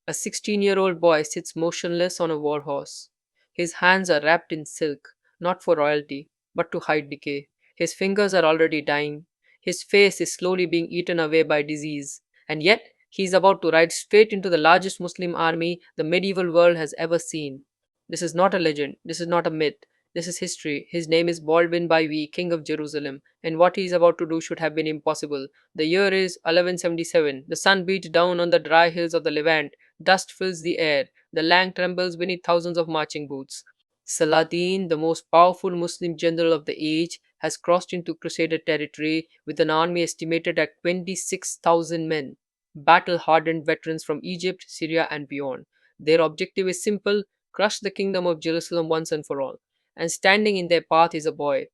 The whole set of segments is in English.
A 16-year-old boy sits motionless on a war horse. His hands are wrapped in silk, not for royalty, but to hide decay. His fingers are already dying. His face is slowly being eaten away by disease. And yet, he is about to ride straight into the largest Muslim army the medieval world has ever seen. This is not a legend. This is not a myth. This is history. His name is Baldwin Baivi, King of Jerusalem, and what he is about to do should have been impossible. The year is 1177. The sun beats down on the dry hills of the Levant. Dust fills the air. The land trembles beneath thousands of marching boots. Saladin, the most powerful Muslim general of the age, has crossed into Crusader territory with an army estimated at 26,000 men, battle hardened veterans from Egypt, Syria, and beyond. Their objective is simple: crush the kingdom of Jerusalem once and for all. And standing in their path is a boy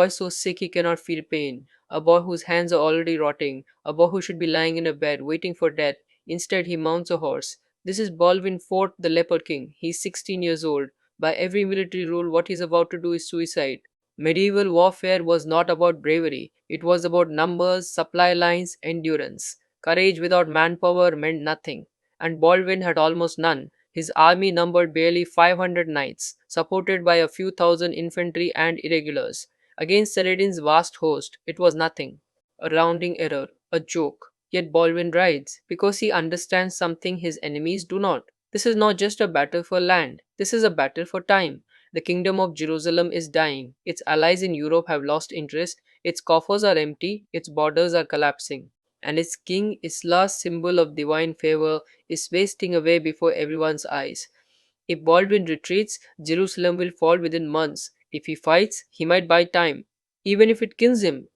so sick he cannot feel pain, a boy whose hands are already rotting, a boy who should be lying in a bed waiting for death. Instead, he mounts a horse. This is Baldwin IV, the Leper King. He is 16 years old. By every military rule, what he is about to do is suicide. Medieval warfare was not about bravery, it was about numbers, supply lines, endurance. Courage without manpower meant nothing, and Baldwin had almost none. His army numbered barely 500 knights, supported by a few thousand infantry and irregulars. Against Saladin's vast host, it was nothing. A rounding error, a joke. Yet Baldwin rides, because he understands something his enemies do not. This is not just a battle for land, this is a battle for time. The kingdom of Jerusalem is dying. Its allies in Europe have lost interest. Its coffers are empty. Its borders are collapsing. And its king, its last symbol of divine favor, is wasting away before everyone's eyes. If Baldwin retreats, Jerusalem will fall within months. If he fights, he might buy time, even if it kills him.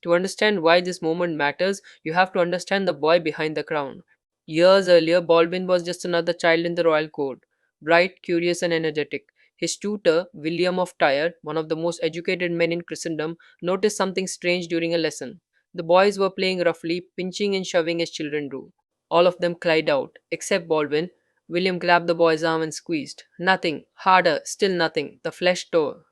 To understand why this moment matters, you have to understand the boy behind the crown. Years earlier, Baldwin was just another child in the royal court, bright, curious, and energetic. His tutor, William of Tyre, one of the most educated men in Christendom, noticed something strange during a lesson. The boys were playing roughly, pinching and shoving as children do. All of them cried out, except Baldwin. William grabbed the boy's arm and squeezed. Nothing. Harder. Still nothing. The flesh tore.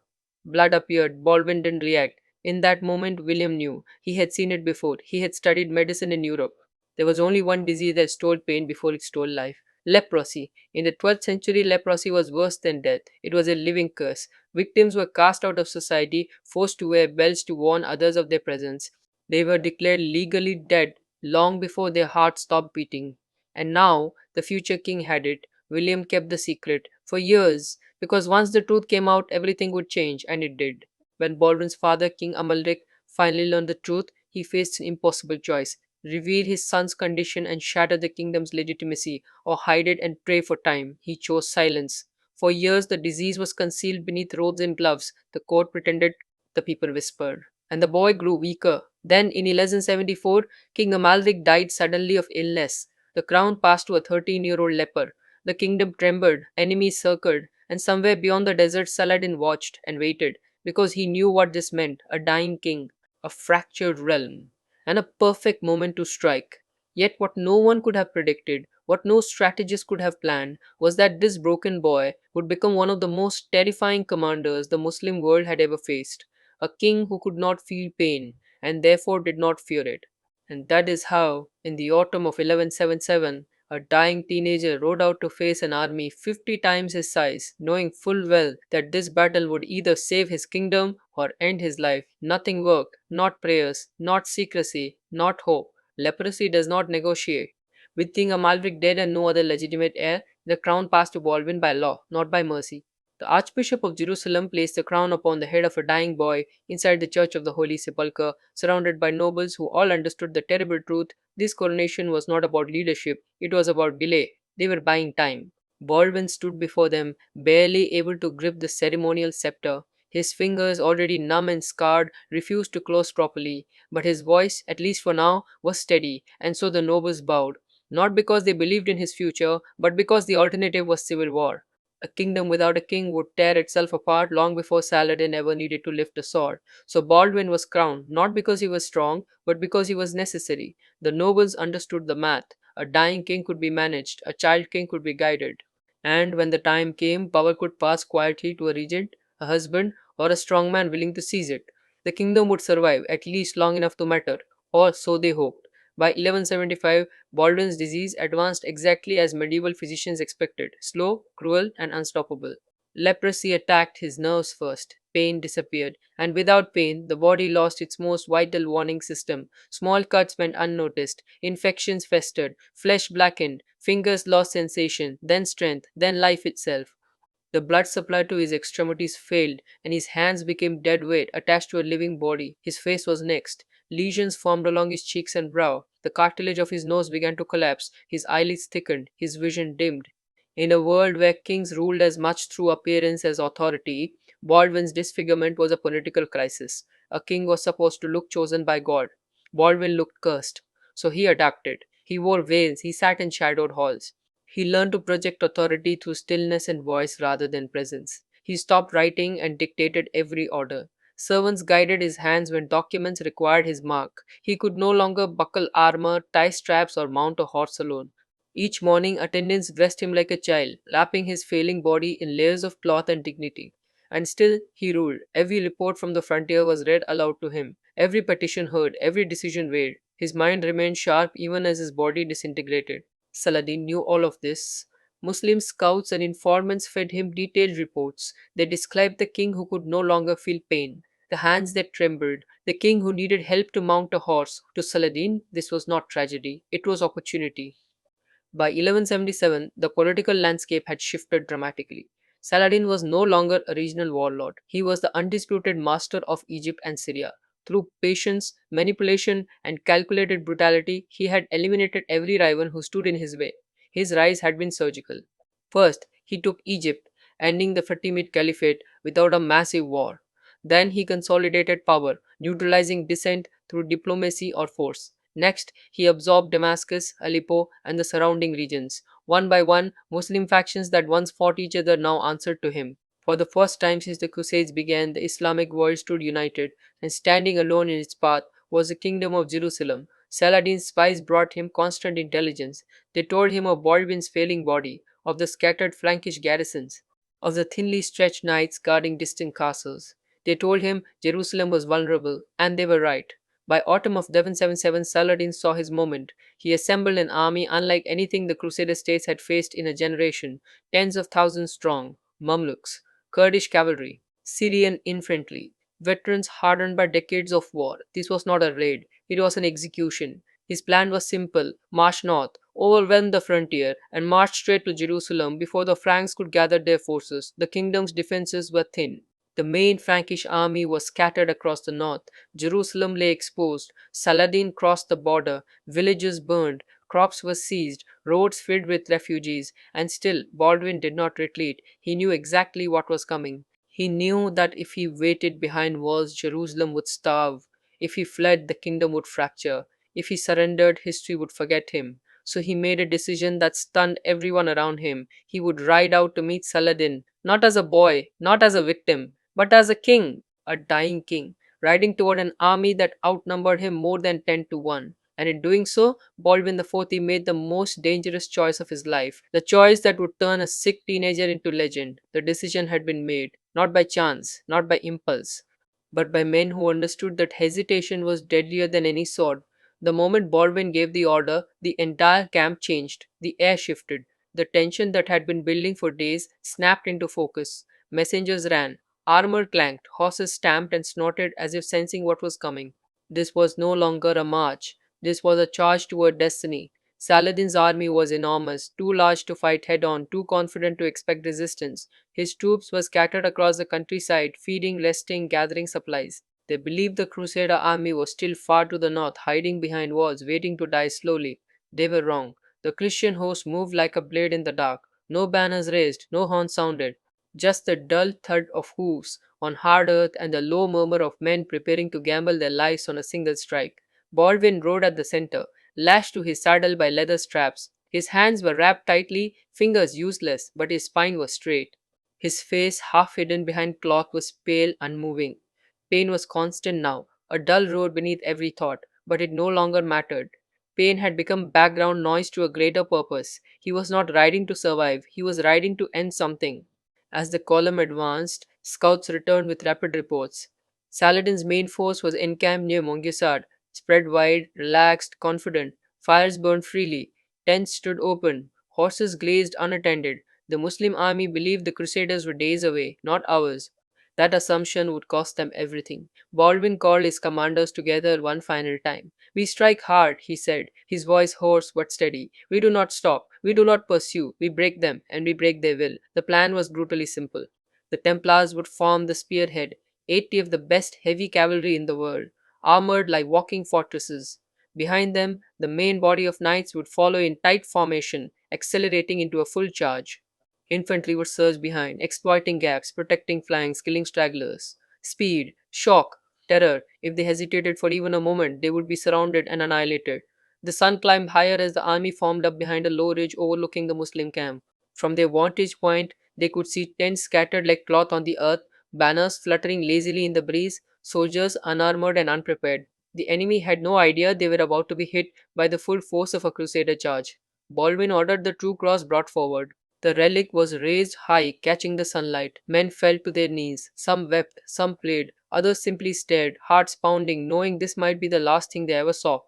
Blood appeared. Baldwin didn't react. In that moment, William knew. He had seen it before. He had studied medicine in Europe. There was only one disease that stole pain before it stole life: leprosy. In the 12th century, leprosy was worse than death. It was a living curse. Victims were cast out of society, forced to wear bells to warn others of their presence. They were declared legally dead long before their hearts stopped beating. And now, the future king had it. William kept the secret for years, because once the truth came out, everything would change, and it did. When Baldwin's father, King Amalric, finally learned the truth, he faced an impossible choice: reveal his son's condition and shatter the kingdom's legitimacy, or hide it and pray for time. He chose silence. For years, the disease was concealed beneath robes and gloves. The court pretended, the people whispered. And the boy grew weaker. Then, in 1174, King Amalric died suddenly of illness. The crown passed to a 13-year-old leper. The kingdom trembled, enemies circled, and somewhere beyond the desert, Saladin watched and waited, because he knew what this meant: a dying king, a fractured realm, and a perfect moment to strike. Yet, what no one could have predicted, what no strategist could have planned, was that this broken boy would become one of the most terrifying commanders the Muslim world had ever faced: a king who could not feel pain, and therefore did not fear it. And that is how, in the autumn of 1177, a dying teenager rode out to face an army 50 times his size, knowing full well that this battle would either save his kingdom or end his life. Nothing worked, not prayers, not secrecy, not hope. Leprosy does not negotiate. With King Amalric dead and no other legitimate heir, the crown passed to Baldwin by law, not by mercy. The Archbishop of Jerusalem placed the crown upon the head of a dying boy inside the Church of the Holy Sepulchre, surrounded by nobles who all understood the terrible truth. This coronation was not about leadership, it was about delay. They were buying time. Baldwin stood before them, barely able to grip the ceremonial scepter. His fingers, already numb and scarred, refused to close properly, but his voice, at least for now, was steady, and so the nobles bowed, not because they believed in his future, but because the alternative was civil war. A kingdom without a king would tear itself apart long before Saladin ever needed to lift a sword. So Baldwin was crowned, not because he was strong, but because he was necessary. The nobles understood the math. A dying king could be managed, a child king could be guided. And when the time came, power could pass quietly to a regent, a husband, or a strong man willing to seize it. The kingdom would survive, at least long enough to matter, or so they hoped. By 1175, Baldwin's disease advanced exactly as medieval physicians expected: slow, cruel, and unstoppable. Leprosy attacked his nerves first. Pain disappeared, and without pain, the body lost its most vital warning system. Small cuts went unnoticed, infections festered, flesh blackened, fingers lost sensation, then strength, then life itself. The blood supply to his extremities failed, and his hands became dead weight attached to a living body. His face was next. Lesions formed along his cheeks and brow. The cartilage of his nose began to collapse. His eyelids thickened. His vision dimmed. In a world where kings ruled as much through appearance as authority, Baldwin's disfigurement was a political crisis. A king was supposed to look chosen by God. Baldwin looked cursed. So he adapted. He wore veils. He sat in shadowed halls. He learned to project authority through stillness and voice rather than presence. He stopped writing and dictated every order. Servants guided his hands when documents required his mark. He could no longer buckle armor, tie straps, or mount a horse alone. Each morning, attendants dressed him like a child, lapping his failing body in layers of cloth and dignity. And still, he ruled. Every report from the frontier was read aloud to him, every petition heard, every decision weighed. His mind remained sharp even as his body disintegrated. Saladin knew all of this. Muslim scouts and informants fed him detailed reports. They described the king who could no longer feel pain, the hands that trembled, the king who needed help to mount a horse. To Saladin, this was not tragedy, it was opportunity. By 1177, the political landscape had shifted dramatically. Saladin was no longer a regional warlord. He was the undisputed master of Egypt and Syria. Through patience, manipulation, and calculated brutality, he had eliminated every rival who stood in his way. His rise had been surgical. First, he took Egypt, ending the Fatimid Caliphate without a massive war. Then he consolidated power, neutralizing dissent through diplomacy or force. Next, he absorbed Damascus, Aleppo, and the surrounding regions. One by one, Muslim factions that once fought each other now answered to him. For the first time since the Crusades began, the Islamic world stood united, and standing alone in its path was the kingdom of Jerusalem. Saladin's spies brought him constant intelligence. They told him of Baldwin's failing body, of the scattered Frankish garrisons, of the thinly stretched knights guarding distant castles. They told him Jerusalem was vulnerable, and they were right. By autumn of 1177, Saladin saw his moment. He assembled an army unlike anything the Crusader states had faced in a generation, tens of thousands strong: Mamluks, Kurdish cavalry, Syrian infantry, veterans hardened by decades of war. This was not a raid, it was an execution. His plan was simple: march north, overwhelm the frontier, and march straight to Jerusalem before the Franks could gather their forces. The kingdom's defenses were thin. The main Frankish army was scattered across the north. Jerusalem lay exposed. Saladin crossed the border. Villages burned. Crops were seized. Roads filled with refugees. And still, Baldwin did not retreat. He knew exactly what was coming. He knew that if he waited behind walls, Jerusalem would starve. If he fled, the kingdom would fracture. If he surrendered, history would forget him. So he made a decision that stunned everyone around him. He would ride out to meet Saladin, not as a boy, not as a victim, but as a king, a dying king, riding toward an army that outnumbered him more than 10 to 1. And in doing so, Baldwin IV made the most dangerous choice of his life, the choice that would turn a sick teenager into legend. The decision had been made, not by chance, not by impulse, but by men who understood that hesitation was deadlier than any sword. The moment Baldwin gave the order, the entire camp changed. The air shifted. The tension that had been building for days snapped into focus. Messengers ran. Armor clanked. Horses stamped and snorted as if sensing what was coming. This was no longer a march. This was a charge toward destiny. Saladin's army was enormous, too large to fight head on, too confident to expect resistance. His troops were scattered across the countryside, feeding, resting, gathering supplies. They believed the Crusader army was still far to the north, hiding behind walls, waiting to die slowly. They were wrong. The Christian host moved like a blade in the dark. No banners raised, no horns sounded, just the dull thud of hoofs on hard earth and the low murmur of men preparing to gamble their lives on a single strike. Baldwin rode at the center, lashed to his saddle by leather straps. His hands were wrapped tightly, fingers useless, but his spine was straight. His face, half hidden behind cloth, was pale, unmoving. Pain was constant now, a dull roar beneath every thought, but it no longer mattered. Pain had become background noise to a greater purpose. He was not riding to survive, he was riding to end something. As the column advanced, scouts returned with rapid reports. Saladin's main force was encamped near Mongesad. spread wide, relaxed, confident. Fires burned freely. Tents stood open. Horses grazed unattended. The Muslim army believed the Crusaders were days away, not hours. That assumption would cost them everything. Baldwin called his commanders together one final time. "We strike hard," he said, his voice hoarse but steady. "We do not stop. We do not pursue. We break them, and we break their will." The plan was brutally simple. The Templars would form the spearhead, 80 of the best heavy cavalry in the world, armored like walking fortresses. Behind them, the main body of knights would follow in tight formation, accelerating into a full charge. Infantry would surge behind, exploiting gaps, protecting flanks, killing stragglers. Speed, shock, terror. If they hesitated for even a moment, they would be surrounded and annihilated. The sun climbed higher as the army formed up behind a low ridge overlooking the Muslim camp. From their vantage point, they could see tents scattered like cloth on the earth, banners fluttering lazily in the breeze, soldiers unarmored and unprepared. The enemy had no idea they were about to be hit by the full force of a crusader charge. Baldwin ordered the true cross brought forward. The relic was raised high, catching the sunlight. Men fell to their knees. Some wept, some prayed, others simply stared, hearts pounding, knowing this might be the last thing they ever saw.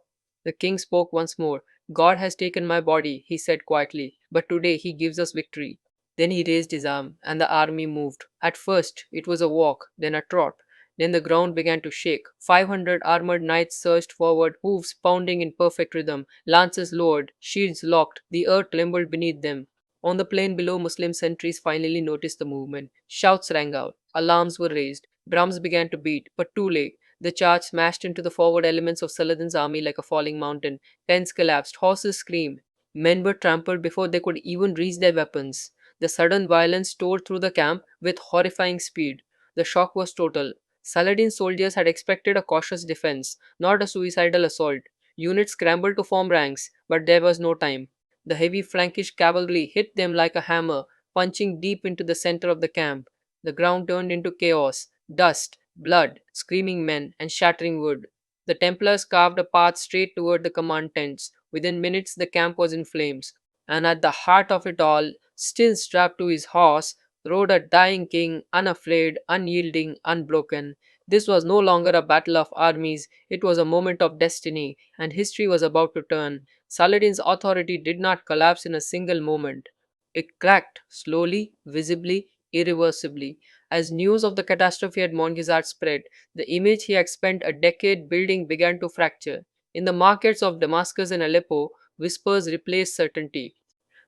The king spoke once more. "God has taken my body," he said quietly, "but today he gives us victory." Then he raised his arm, and the army moved. At first, it was a walk, then a trot. Then the ground began to shake. 500 armored knights surged forward, hoofs pounding in perfect rhythm, lances lowered, shields locked, the earth trembled beneath them. On the plain below, Muslim sentries finally noticed the movement. Shouts rang out, alarms were raised, drums began to beat, but too late. The charge smashed into the forward elements of Saladin's army like a falling mountain. Tents collapsed, horses screamed. Men were trampled before they could even reach their weapons. The sudden violence tore through the camp with horrifying speed. The shock was total. Saladin's soldiers had expected a cautious defense, not a suicidal assault. Units scrambled to form ranks, but there was no time. The heavy Frankish cavalry hit them like a hammer, punching deep into the center of the camp. The ground turned into chaos, dust, blood, screaming men, and shattering wood. The Templars carved a path straight toward the command tents. Within minutes, the camp was in flames. And at the heart of it all, still strapped to his horse, rode a dying king, unafraid, unyielding, unbroken. This was no longer a battle of armies, it was a moment of destiny, and history was about to turn. Saladin's authority did not collapse in a single moment. It cracked, slowly, visibly, irreversibly. As news of the catastrophe at Montgizard spread, the image he had spent a decade building began to fracture. In the markets of Damascus and Aleppo, whispers replaced certainty.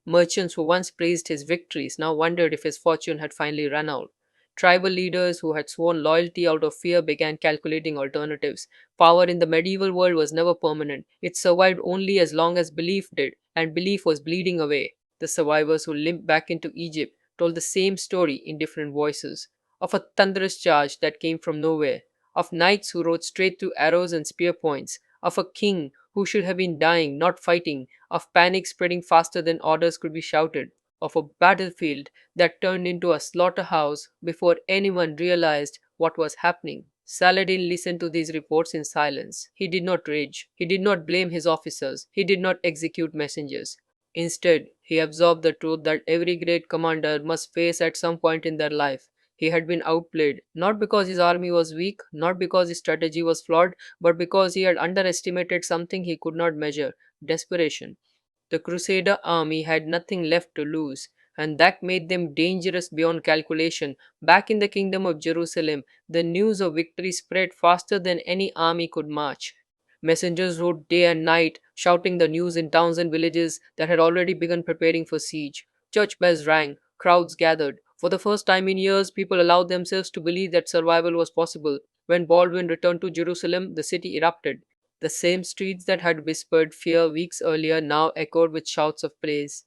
Merchants who once praised his victories now wondered if his fortune had finally run out. Tribal leaders who had sworn loyalty out of fear began calculating alternatives. Power in the medieval world was never permanent. It survived only as long as belief did, and belief was bleeding away. The survivors who limped back into Egypt told the same story in different voices, of a thunderous charge that came from nowhere, of knights who rode straight through arrows and spear points, of a king who should have been dying, not fighting, of panic spreading faster than orders could be shouted, of a battlefield that turned into a slaughterhouse before anyone realized what was happening. Saladin listened to these reports in silence. He did not rage. He did not blame his officers. He did not execute messengers. Instead, he absorbed the truth that every great commander must face at some point in their life. He had been outplayed, not because his army was weak, not because his strategy was flawed, but because he had underestimated something he could not measure: desperation. The Crusader army had nothing left to lose, and that made them dangerous beyond calculation. Back in the kingdom of Jerusalem, the news of victory spread faster than any army could march. Messengers rode day and night, shouting the news in towns and villages that had already begun preparing for siege. Church bells rang, crowds gathered. For the first time in years, people allowed themselves to believe that survival was possible. When Baldwin returned to Jerusalem, the city erupted. The same streets that had whispered fear weeks earlier now echoed with shouts of praise.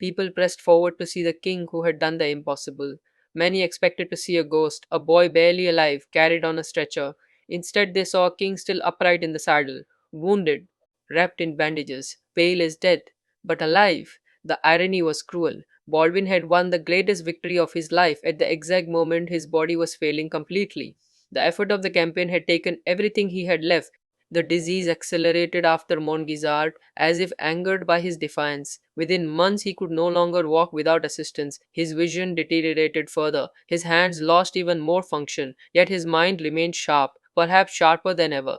People pressed forward to see the king who had done the impossible. Many expected to see a ghost, a boy barely alive, carried on a stretcher. Instead, they saw a king still upright in the saddle, wounded, wrapped in bandages, pale as death, but alive. The irony was cruel. Baldwin had won the greatest victory of his life at the exact moment his body was failing completely. The effort of the campaign had taken everything he had left. The disease accelerated after Montgizard, as if angered by his defiance. Within months, he could no longer walk without assistance. His vision deteriorated further. His hands lost even more function, yet his mind remained sharp, perhaps sharper than ever.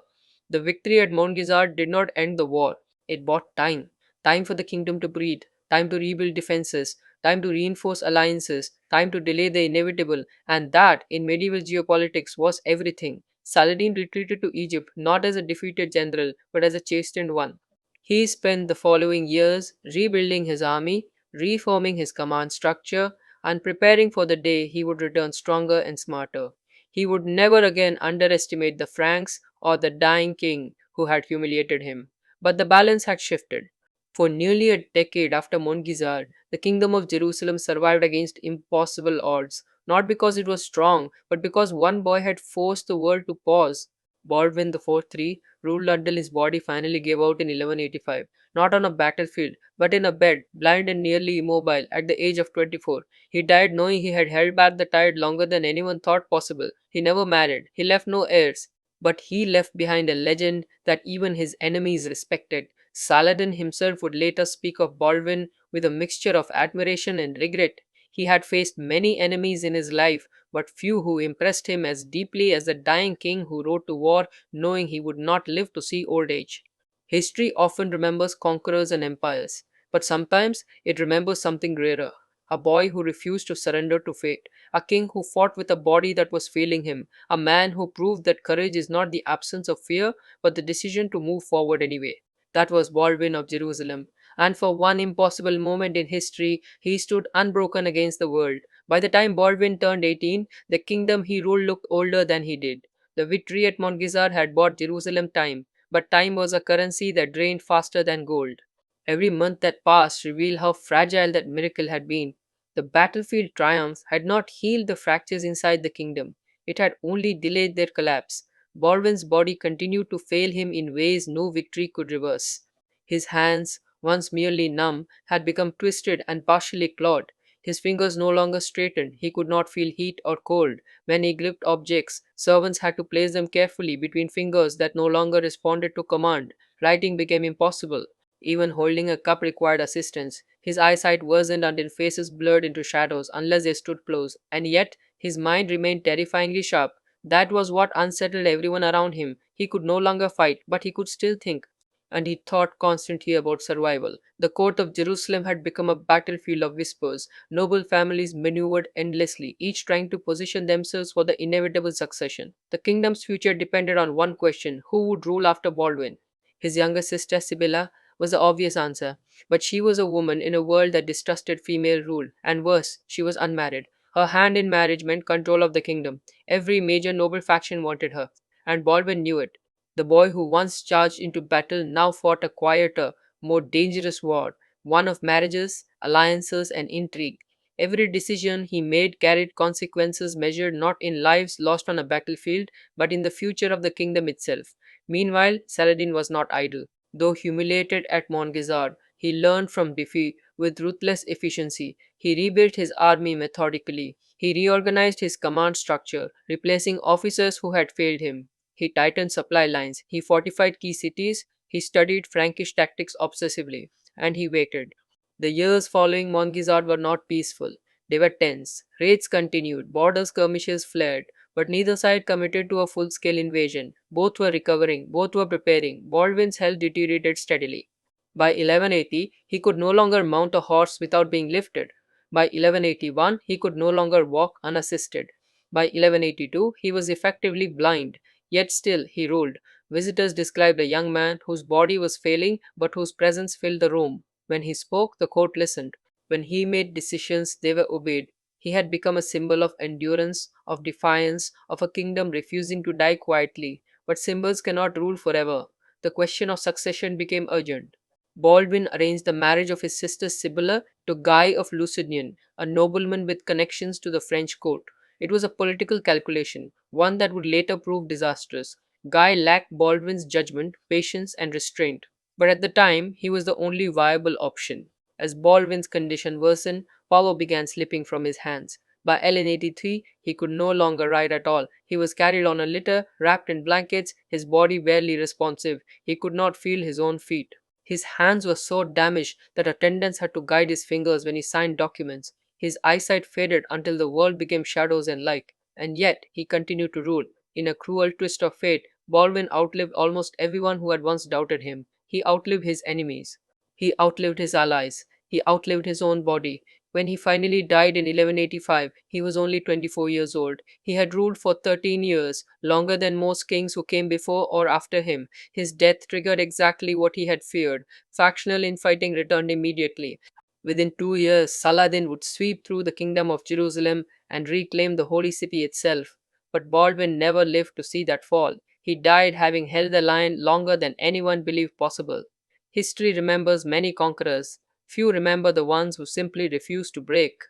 The victory at Montgisard did not end the war, it bought time. Time for the kingdom to breathe, time to rebuild defenses, time to reinforce alliances, time to delay the inevitable, and that, in medieval geopolitics, was everything. Saladin retreated to Egypt not as a defeated general, but as a chastened one. He spent the following years rebuilding his army, reforming his command structure, and preparing for the day he would return stronger and smarter. He would never again underestimate the Franks or the dying king who had humiliated him. But the balance had shifted. For nearly a decade after Montgisard, the kingdom of Jerusalem survived against impossible odds, not because it was strong, but because one boy had forced the world to pause. Baldwin IV ruled until his body finally gave out in 1185, not on a battlefield, but in a bed, blind and nearly immobile, at the age of 24. He died knowing he had held back the tide longer than anyone thought possible. He never married, he left no heirs, but he left behind a legend that even his enemies respected. Saladin himself would later speak of Baldwin with a mixture of admiration and regret. He had faced many enemies in his life, but few who impressed him as deeply as the dying king who rode to war knowing he would not live to see old age. History often remembers conquerors and empires, but sometimes it remembers something rarer. A boy who refused to surrender to fate, a king who fought with a body that was failing him, a man who proved that courage is not the absence of fear, but the decision to move forward anyway. That was Baldwin of Jerusalem, and for one impossible moment in history, he stood unbroken against the world. By the time Baldwin turned 18, the kingdom he ruled looked older than he did. The victory at Montgisard had bought Jerusalem time, but time was a currency that drained faster than gold. Every month that passed revealed how fragile that miracle had been. The battlefield triumphs had not healed the fractures inside the kingdom, it had only delayed their collapse. Baldwin's body continued to fail him in ways no victory could reverse. His hands, once merely numb, had become twisted and partially clawed. His fingers no longer straightened, he could not feel heat or cold. When he gripped objects, servants had to place them carefully between fingers that no longer responded to command. Writing became impossible. Even holding a cup required assistance. His eyesight worsened until faces blurred into shadows unless they stood close, and yet his mind remained terrifyingly sharp. That was what unsettled everyone around him. He could no longer fight, but he could still think. And he thought constantly about survival. The court of Jerusalem had become a battlefield of whispers. Noble families maneuvered endlessly, each trying to position themselves for the inevitable succession. The kingdom's future depended on one question: who would rule after Baldwin? His younger sister, Sibylla, was the obvious answer, but she was a woman in a world that distrusted female rule, and worse, she was unmarried. Her hand in marriage meant control of the kingdom. Every major noble faction wanted her, and Baldwin knew it. The boy who once charged into battle now fought a quieter, more dangerous war, one of marriages, alliances, and intrigue. Every decision he made carried consequences measured not in lives lost on a battlefield, but in the future of the kingdom itself. Meanwhile, Saladin was not idle. Though humiliated at Montgisard, he learned from defeat with ruthless efficiency. He rebuilt his army methodically. He reorganized his command structure, replacing officers who had failed him. He tightened supply lines. He fortified key cities. He studied Frankish tactics obsessively. And he waited. The years following Montgisard were not peaceful. They were tense. Raids continued. Border skirmishes flared. But neither side committed to a full scale invasion. Both were recovering, both were preparing. Baldwin's health deteriorated steadily. By 1180, he could no longer mount a horse without being lifted. By 1181, he could no longer walk unassisted. By 1182, he was effectively blind, yet still he ruled. Visitors described a young man whose body was failing but whose presence filled the room. When he spoke, the court listened. When he made decisions, they were obeyed. He had become a symbol of endurance, of defiance, of a kingdom refusing to die quietly. But symbols cannot rule forever. The question of succession became urgent. Baldwin arranged the marriage of his sister Sibylla to Guy of Lusignan, a nobleman with connections to the French court. It was a political calculation, one that would later prove disastrous. Guy lacked Baldwin's judgment, patience, and restraint, but at the time he was the only viable option. As Baldwin's condition worsened, power began slipping from his hands. By 1183, he could no longer ride at all. He was carried on a litter, wrapped in blankets, his body barely responsive. He could not feel his own feet. His hands were so damaged that attendants had to guide his fingers when he signed documents. His eyesight faded until the world became shadows and light. And yet he continued to rule. In a cruel twist of fate, Baldwin outlived almost everyone who had once doubted him. He outlived his enemies. He outlived his allies. He outlived his own body. When he finally died in 1185, he was only 24 years old. He had ruled for 13 years, longer than most kings who came before or after him. His death triggered exactly what he had feared. Factional infighting returned immediately. Within 2 years, Saladin would sweep through the kingdom of Jerusalem and reclaim the holy city itself. But Baldwin never lived to see that fall. He died having held the line longer than anyone believed possible. History remembers many conquerors. Few remember the ones who simply refused to break.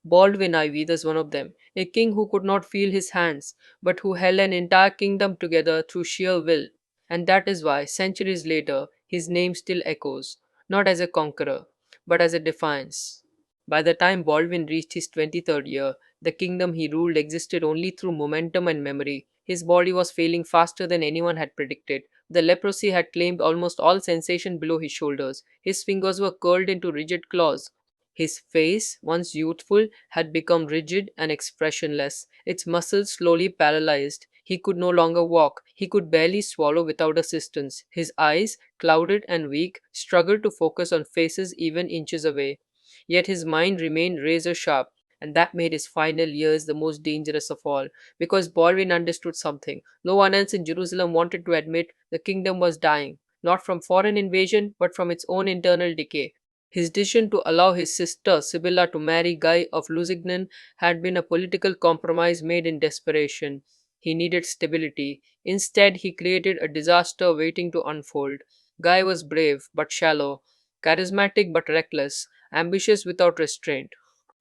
Baldwin Ivy was one of them, a king who could not feel his hands, but who held an entire kingdom together through sheer will. And that is why, centuries later, his name still echoes, not as a conqueror, but as a defiance. By the time Baldwin reached his 23rd year, the kingdom he ruled existed only through momentum and memory. His body was failing faster than anyone had predicted. The leprosy had claimed almost all sensation below his shoulders. His fingers were curled into rigid claws. His face, once youthful, had become rigid and expressionless, its muscles slowly paralyzed. He could no longer walk. He could barely swallow without assistance. His eyes, clouded and weak, struggled to focus on faces even inches away. Yet his mind remained razor sharp, and that made his final years the most dangerous of all, because Baldwin understood something. No one else in Jerusalem wanted to admit the kingdom was dying, not from foreign invasion, but from its own internal decay. His decision to allow his sister Sibylla to marry Guy of Lusignan had been a political compromise made in desperation. He needed stability. Instead, he created a disaster waiting to unfold. Guy was brave but shallow, charismatic but reckless, ambitious without restraint.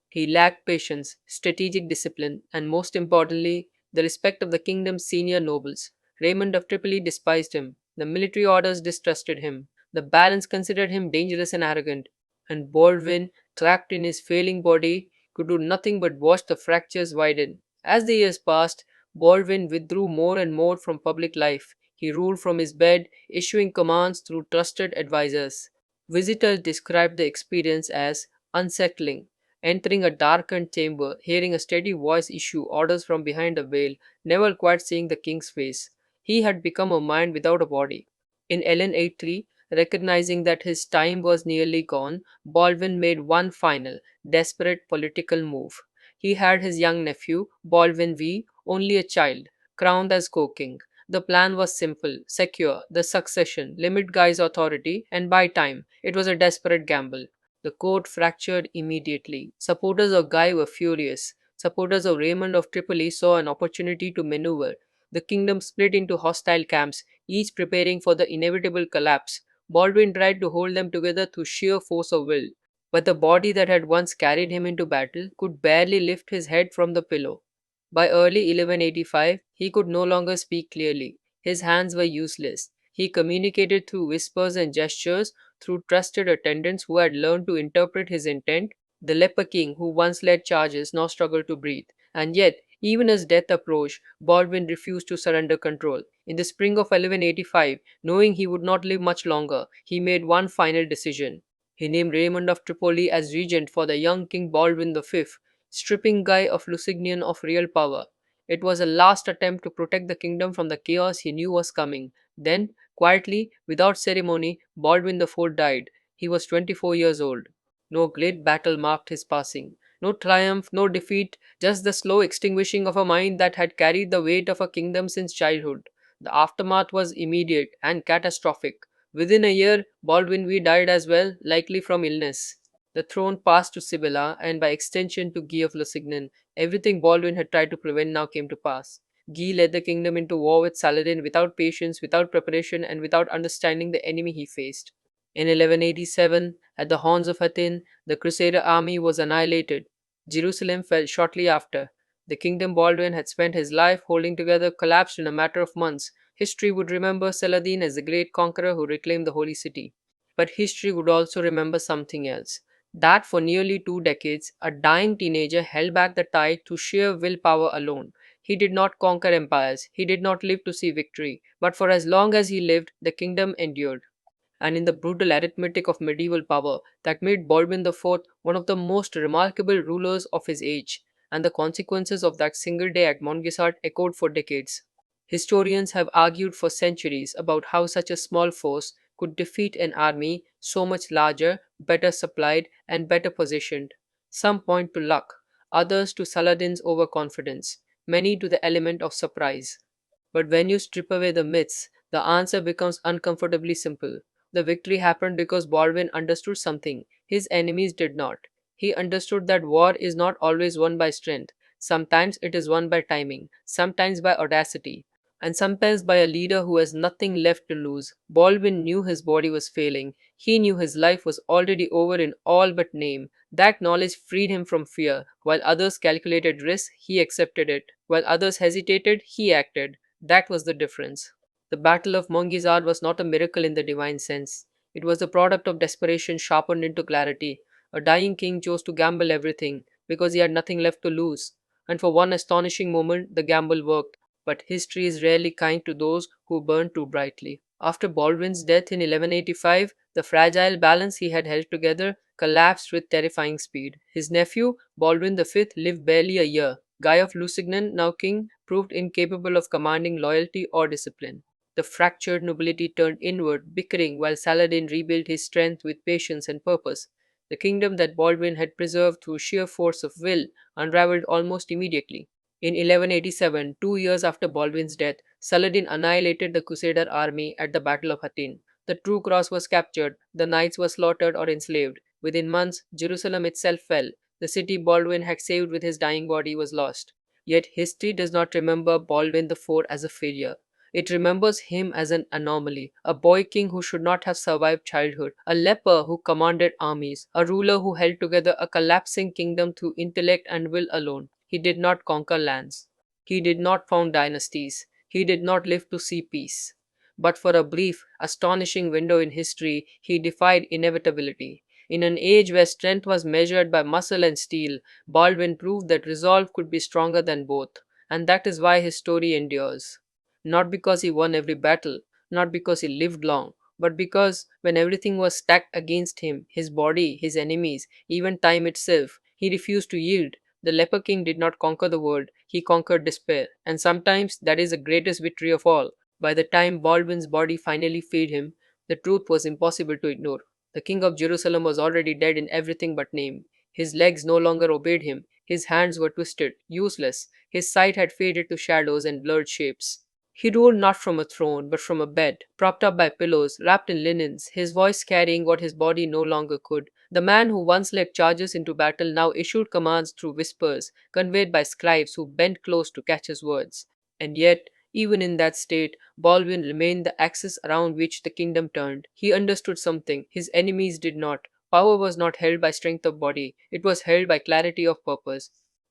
He lacked patience, strategic discipline, and most importantly, the respect of the kingdom's senior nobles. Raymond of Tripoli despised him. The military orders distrusted him. The barons considered him dangerous and arrogant. And Baldwin, trapped in his failing body, could do nothing but watch the fractures widen. As the years passed, Baldwin withdrew more and more from public life. He ruled from his bed, issuing commands through trusted advisers. Visitors described the experience as unsettling. Entering a darkened chamber, hearing a steady voice issue orders from behind a veil, never quite seeing the king's face. He had become a mind without a body. In 1183, recognizing that his time was nearly gone, Baldwin made one final, desperate political move. He had his young nephew, Baldwin V, only a child, crowned as co-king. The plan was simple, secure the succession, limit Guy's authority, and buy time. It was a desperate gamble. The court fractured immediately. Supporters of Guy were furious. Supporters of Raymond of Tripoli saw an opportunity to maneuver. The kingdom split into hostile camps, each preparing for the inevitable collapse. Baldwin tried to hold them together through sheer force of will, but the body that had once carried him into battle could barely lift his head from the pillow. By early 1185, he could no longer speak clearly. His hands were useless. He communicated through whispers and gestures, through trusted attendants who had learned to interpret his intent. The leper king, who once led charges, now struggled to breathe. And yet, even as death approached, Baldwin refused to surrender control. In the spring of 1185, knowing he would not live much longer, he made one final decision. He named Raymond of Tripoli as regent for the young King Baldwin V, stripping Guy of Lusignan of real power. It was a last attempt to protect the kingdom from the chaos he knew was coming. Then, quietly, without ceremony, Baldwin IV died. He was 24 years old. No great battle marked his passing. No triumph, no defeat, just the slow extinguishing of a mind that had carried the weight of a kingdom since childhood. The aftermath was immediate and catastrophic. Within a year, Baldwin V died as well, likely from illness. The throne passed to Sibylla and by extension to Guy of Lusignan. Everything Baldwin had tried to prevent now came to pass. Guy led the kingdom into war with Saladin without patience, without preparation, and without understanding the enemy he faced. In 1187, at the Horns of Hattin, the Crusader army was annihilated. Jerusalem fell shortly after. The kingdom Baldwin had spent his life holding together collapsed in a matter of months. History would remember Saladin as the great conqueror who reclaimed the holy city. But history would also remember something else. That for nearly 2 decades, a dying teenager held back the tide through sheer willpower alone. He did not conquer empires, he did not live to see victory, but for as long as he lived, the kingdom endured. And in the brutal arithmetic of medieval power, that made Baldwin IV one of the most remarkable rulers of his age, and the consequences of that single day at Montgisart echoed for decades. Historians have argued for centuries about how such a small force could defeat an army so much larger, better supplied, and better positioned. Some point to luck, others to Saladin's overconfidence, many to the element of surprise. But when you strip away the myths, the answer becomes uncomfortably simple. The victory happened because Baldwin understood something his enemies did not. He understood that war is not always won by strength. Sometimes it is won by timing, sometimes by audacity, and sometimes by a leader who has nothing left to lose. Baldwin knew his body was failing. He knew his life was already over in all but name. That knowledge freed him from fear. While others calculated risk, he accepted it. While others hesitated, he acted. That was the difference. The Battle of Mongisard was not a miracle in the divine sense. It was the product of desperation sharpened into clarity. A dying king chose to gamble everything because he had nothing left to lose. And for one astonishing moment, the gamble worked. But history is rarely kind to those who burn too brightly. After Baldwin's death in 1185, the fragile balance he had held together collapsed with terrifying speed. His nephew, Baldwin V, lived barely a year. Guy of Lusignan, now king, proved incapable of commanding loyalty or discipline. The fractured nobility turned inward, bickering, while Saladin rebuilt his strength with patience and purpose. The kingdom that Baldwin had preserved through sheer force of will unraveled almost immediately. In 1187, 2 years after Baldwin's death, Saladin annihilated the Crusader army at the Battle of Hattin. The true cross was captured, the knights were slaughtered or enslaved. Within months, Jerusalem itself fell. The city Baldwin had saved with his dying body was lost. Yet history does not remember Baldwin IV as a failure. It remembers him as an anomaly, a boy king who should not have survived childhood, a leper who commanded armies, a ruler who held together a collapsing kingdom through intellect and will alone. He did not conquer lands. He did not found dynasties. He did not live to see peace. But for a brief, astonishing window in history, he defied inevitability. In an age where strength was measured by muscle and steel, Baldwin proved that resolve could be stronger than both. And that is why his story endures. Not because he won every battle, not because he lived long, but because when everything was stacked against him, his body, his enemies, even time itself, he refused to yield. The leper king did not conquer the world, he conquered despair, and sometimes that is the greatest victory of all. By the time Baldwin's body finally failed him, the truth was impossible to ignore. The king of Jerusalem was already dead in everything but name. His legs no longer obeyed him, his hands were twisted, useless, his sight had faded to shadows and blurred shapes. He ruled not from a throne, but from a bed, propped up by pillows, wrapped in linens, his voice carrying what his body no longer could. The man who once led charges into battle now issued commands through whispers, conveyed by scribes who bent close to catch his words. And yet, even in that state, Baldwin remained the axis around which the kingdom turned. He understood something his enemies did not. Power was not held by strength of body, it was held by clarity of purpose.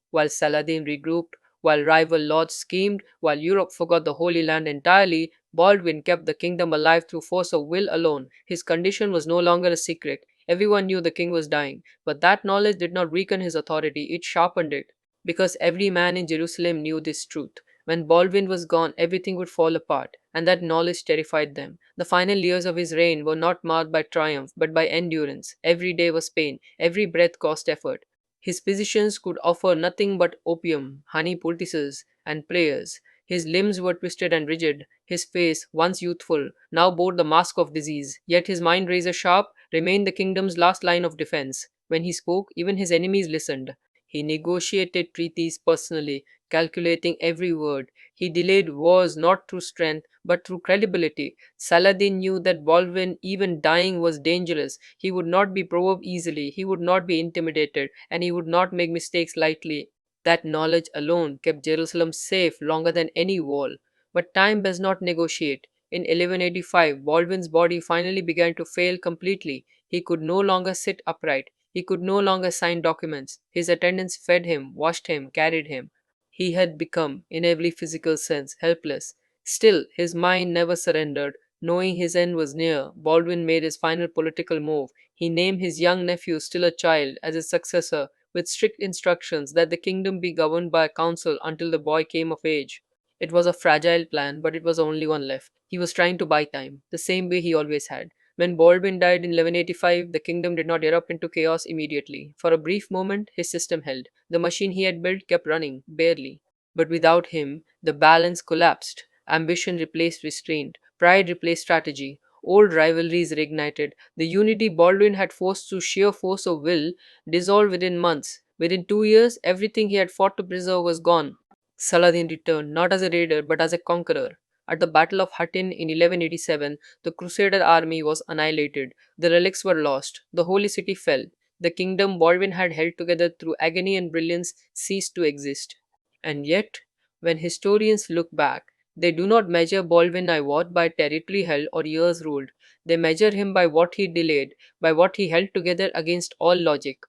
While Saladin regrouped, while rival lords schemed, while Europe forgot the Holy Land entirely, Baldwin kept the kingdom alive through force of will alone. His condition was no longer a secret. Everyone knew the king was dying, but that knowledge did not weaken his authority, it sharpened it. Because every man in Jerusalem knew this truth. When Baldwin was gone, everything would fall apart, and that knowledge terrified them. The final years of his reign were not marked by triumph, but by endurance. Every day was pain, every breath cost effort. His physicians could offer nothing but opium, honey poultices, and prayers. His limbs were twisted and rigid. His face, once youthful, now bore the mask of disease. Yet his mind, razor sharp, remained the kingdom's last line of defense. When he spoke, even his enemies listened. He negotiated treaties personally, calculating every word. He delayed wars not through strength, but through credibility. Saladin knew that Baldwin, even dying, was dangerous. He would not be provoked easily, he would not be intimidated, and he would not make mistakes lightly. That knowledge alone kept Jerusalem safe longer than any wall. But time does not negotiate. In 1185, Baldwin's body finally began to fail completely. He could no longer sit upright. He could no longer sign documents. His attendants fed him, washed him, carried him. He had become, in every physical sense, helpless. Still, his mind never surrendered. Knowing his end was near, Baldwin made his final political move. He named his young nephew, still a child, as his successor, with strict instructions that the kingdom be governed by a council until the boy came of age. It was a fragile plan, but it was the only one left. He was trying to buy time, the same way he always had. When Baldwin died in 1185, the kingdom did not erupt into chaos immediately. For a brief moment, his system held. The machine he had built kept running, barely. But without him, the balance collapsed. Ambition replaced restraint, pride replaced strategy, old rivalries reignited. The unity Baldwin had forced through sheer force of will dissolved within months. Within 2 years, everything he had fought to preserve was gone. Saladin returned, not as a raider but as a conqueror. At the Battle of Hattin in 1187, the Crusader army was annihilated. The relics were lost. The holy city fell. The kingdom Baldwin had held together through agony and brilliance ceased to exist. And yet, when historians look back, they do not measure Baldwin Iwat by territory held or years ruled. They measure him by what he delayed, by what he held together against all logic,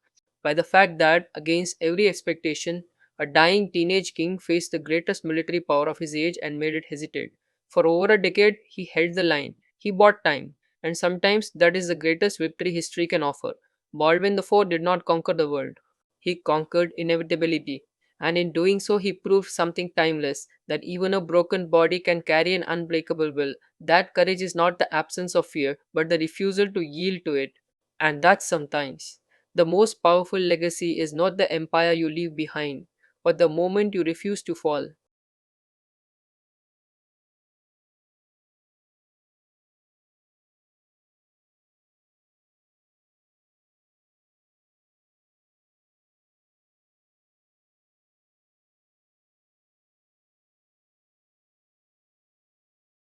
by the fact that, against every expectation, a dying teenage king faced the greatest military power of his age and made it hesitate. For over a decade, he held the line. He bought time. And sometimes that is the greatest victory history can offer. Baldwin IV did not conquer the world. He conquered inevitability. And in doing so, he proved something timeless, that even a broken body can carry an unbreakable will. That courage is not the absence of fear, but the refusal to yield to it. And that sometimes the most powerful legacy is not the empire you leave behind, but the moment you refuse to fall.